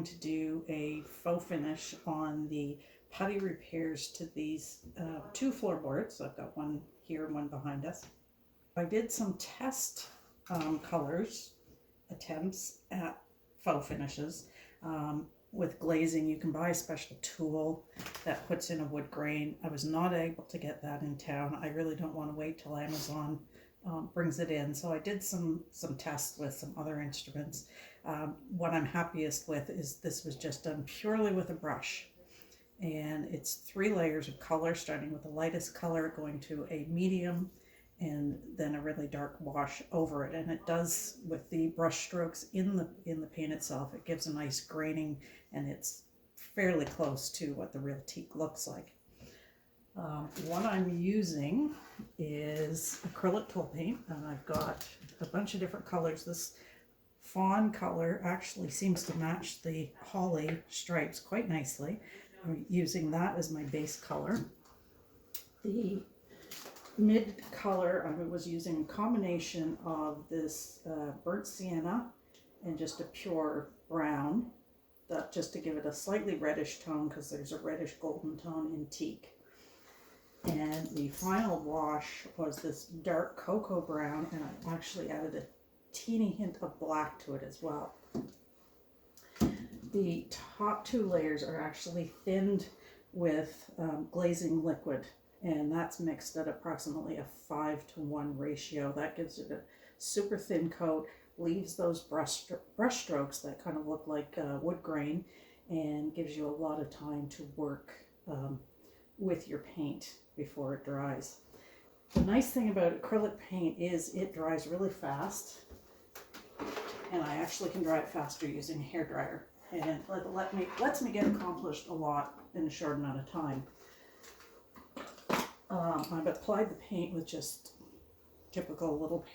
going to do a faux finish on the putty repairs to these two floorboards. I've got one here and one behind us. I did some test colors attempts at faux finishes. With glazing, you can buy a special tool that puts in a wood grain. I was not able to get that in town. I really don't want to wait till Amazon brings it in. So I did some tests with some other instruments. What I'm happiest with is this was just done purely with a brush. And it's 3 layers of color, starting with the lightest color, going to a medium, and then a really dark wash over it. And it does, with the brush strokes in the paint itself, it gives a nice graining, and it's fairly close to what the real teak looks like. What I'm using is acrylic tool paint, and I've got a bunch of different colors. This fawn color actually seems to match the holly stripes quite nicely. I'm using that as my base color. The mid color, I was using a combination of this burnt sienna and just a pure brown, that just to give it a slightly reddish tone, because there's a reddish golden tone in teak. And the final wash was this dark cocoa brown, and I actually added a teeny hint of black to it as well. The top 2 layers are actually thinned with glazing liquid, and that's mixed at approximately a 5-to-1 ratio. That gives it a super thin coat, leaves those brush strokes that kind of look like wood grain, and gives you a lot of time to work with your paint before it dries. The nice thing about acrylic paint is it dries really fast, and I actually can dry it faster using a hairdryer, and it lets me get accomplished a lot in a short amount of time. I've applied the paint with just typical little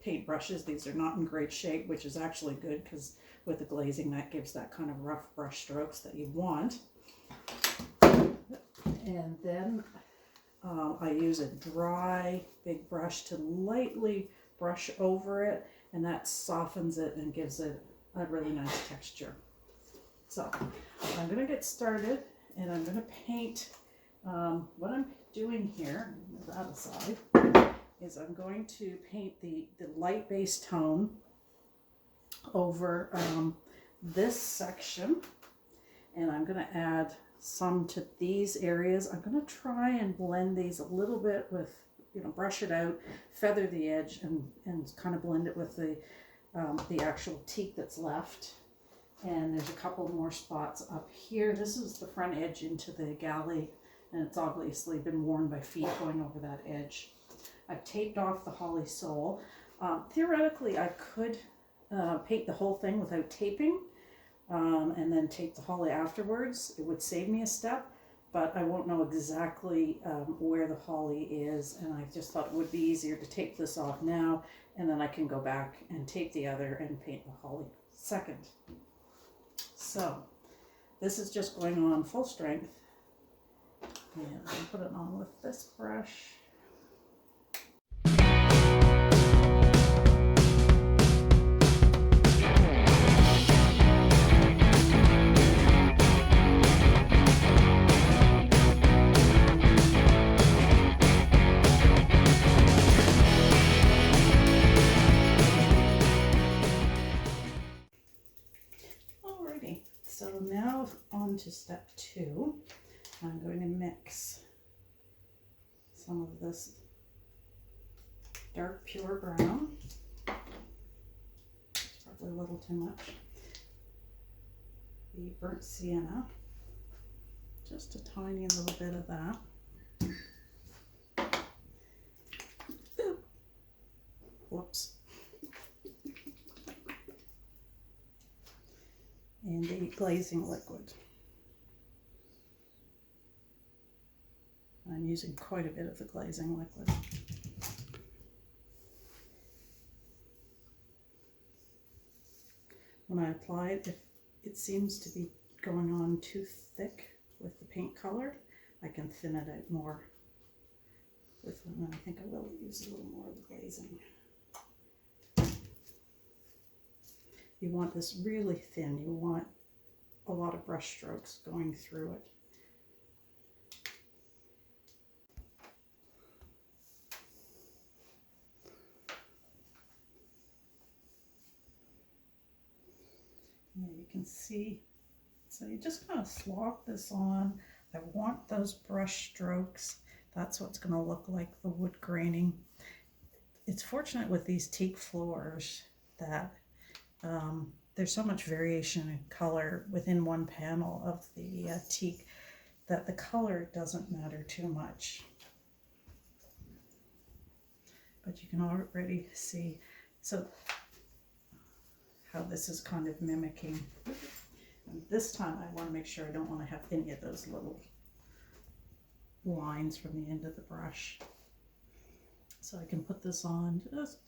paint brushes. These are not in great shape, which is actually good, because with the glazing that gives that kind of rough brush strokes that you want. And then I use a dry big brush to lightly brush over it, and that softens it and gives it a really nice texture. So I'm going to get started, and I'm going to paint. What I'm doing here, that aside, is I'm going to paint the light base tone over this section, and I'm going to add some to these areas. I'm going to try and blend these a little bit with, brush it out, feather the edge, and kind of blend it with the actual teak that's left. And there's a couple more spots up here. This is the front edge into the galley, and it's obviously been worn by feet going over that edge. I've taped off the holly sole. Theoretically, I could paint the whole thing without taping, and then tape the holly afterwards. It would save me a step, but I won't know exactly where the holly is, and I just thought it would be easier to tape this off now, and then I can go back and tape the other and paint the holly second. So this is just going on full strength, and I'll put it on with this brush. So now on to step 2. I'm going to mix some of this dark pure brown. It's probably a little too much. The burnt sienna, just a tiny little bit of that. Ooh. Whoops. And the glazing liquid. I'm using quite a bit of the glazing liquid. When I apply it, if it seems to be going on too thick with the paint color, I can thin it out more with them, and I think I will use a little more of the glazing. You want this really thin. You want a lot of brush strokes going through it. And you can see, so you just kind of slop this on. I want those brush strokes. That's what's going to look like the wood graining. It's fortunate with these teak floors that there's so much variation in color within one panel of the teak that the color doesn't matter too much. But you can already see so how this is kind of mimicking. And this time I want to make sure I don't want to have any of those little lines from the end of the brush. So I can put this on, just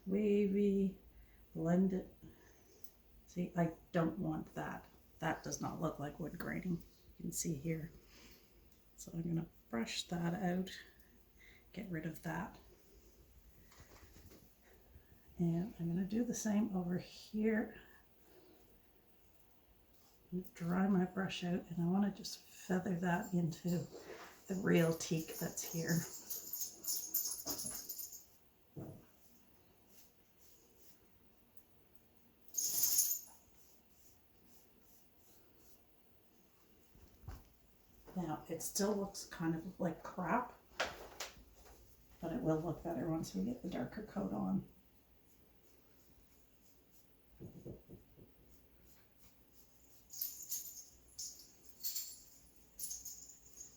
wavy, blend it. See, I don't want that. That does not look like wood graining. You can see here. So I'm going to brush that out, get rid of that. And I'm going to do the same over here. Dry my brush out, and I want to just feather that into the real teak that's here. Now, it still looks kind of like crap, but it will look better once we get the darker coat on.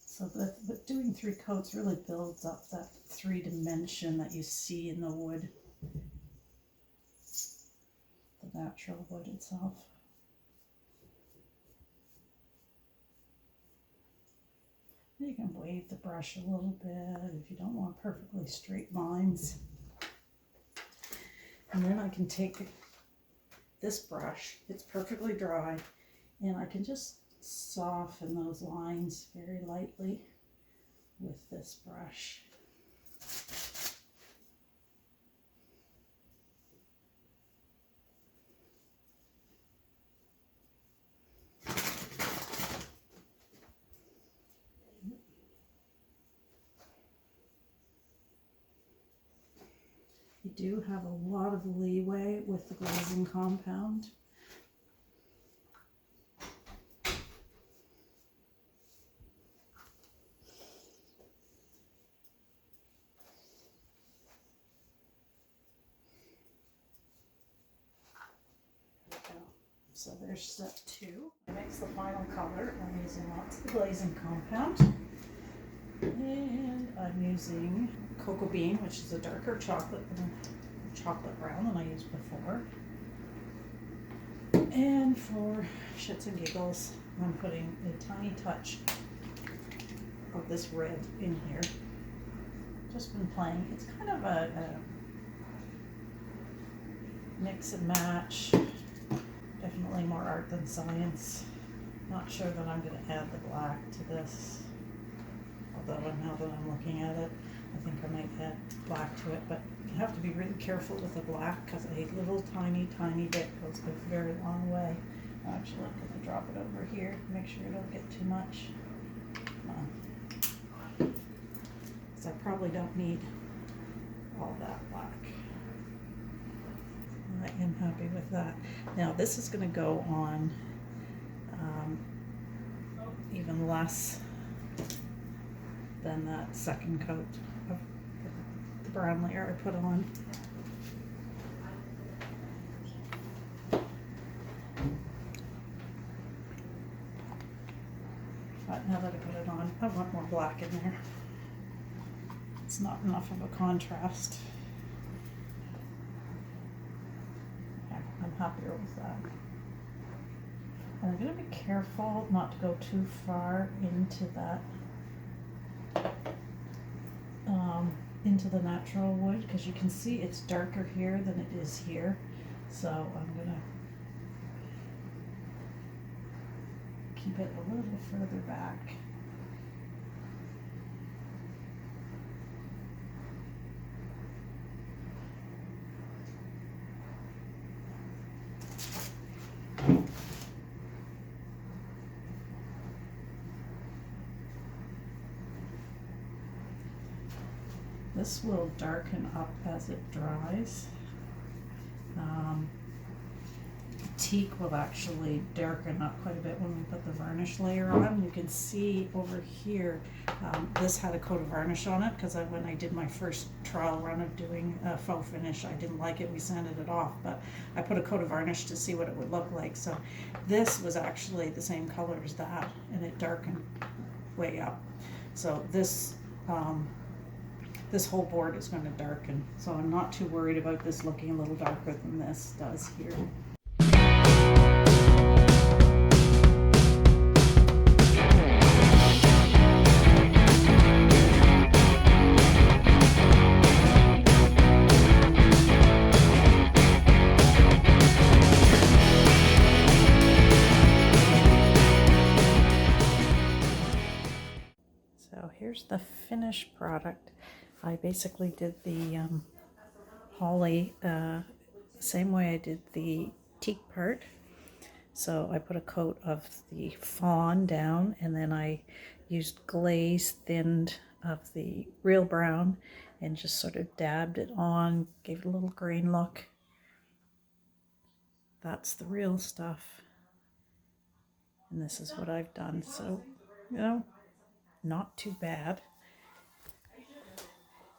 So but doing 3 coats really builds up that 3-dimension that you see in the wood, the natural wood itself. You can wave the brush a little bit if you don't want perfectly straight lines. And then I can take this brush, it's perfectly dry, and I can just soften those lines very lightly with this brush. You do have a lot of leeway with the glazing compound. So there's step 2. I mix the final color. I'm using lots of the glazing compound. And I'm using cocoa bean, which is a darker chocolate brown than I used before. And for shits and giggles, I'm putting a tiny touch of this red in here. Just been playing. It's kind of a mix and match. Definitely more art than science. Not sure that I'm going to add the black to this. Although now that I'm looking at it, I think I might add black to it. But you have to be really careful with the black because a little tiny bit goes a very long way. Actually, I'm going to drop it over here. Make sure you don't get too much. Because I probably don't need all that black. I am happy with that. Now this is going to go on even less than that second coat of the brown layer I put on. But now that I put it on, I want more black in there. It's not enough of a contrast. I'm happier with that. And I'm going to be careful not to go too far into that, into the natural wood, because you can see it's darker here than it is here. So I'm going to keep it a little further back. This will darken up as it dries. Teak will actually darken up quite a bit when we put the varnish layer on. You can see over here, this had a coat of varnish on it because when I did my first trial run of doing a faux finish, I didn't like it. We sanded it off, but I put a coat of varnish to see what it would look like. So this was actually the same color as that, and it darkened way up. So this this whole board is going to darken. So I'm not too worried about this looking a little darker than this does here. So here's the finished product. I basically did the holly same way I did the teak part. So I put a coat of the fawn down, and then I used glaze thinned of the real brown and just sort of dabbed it on, gave it a little green look. That's the real stuff. And this is what I've done. So, you know, not too bad.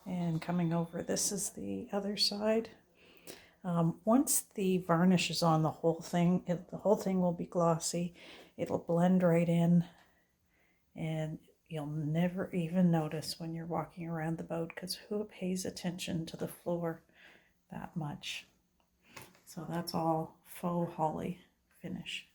And coming over, this is the other side. Once the varnish is on the whole thing, the whole thing will be glossy. It'll blend right in, and you'll never even notice when you're walking around the boat, because who pays attention to the floor that much? So that's all faux holly finish.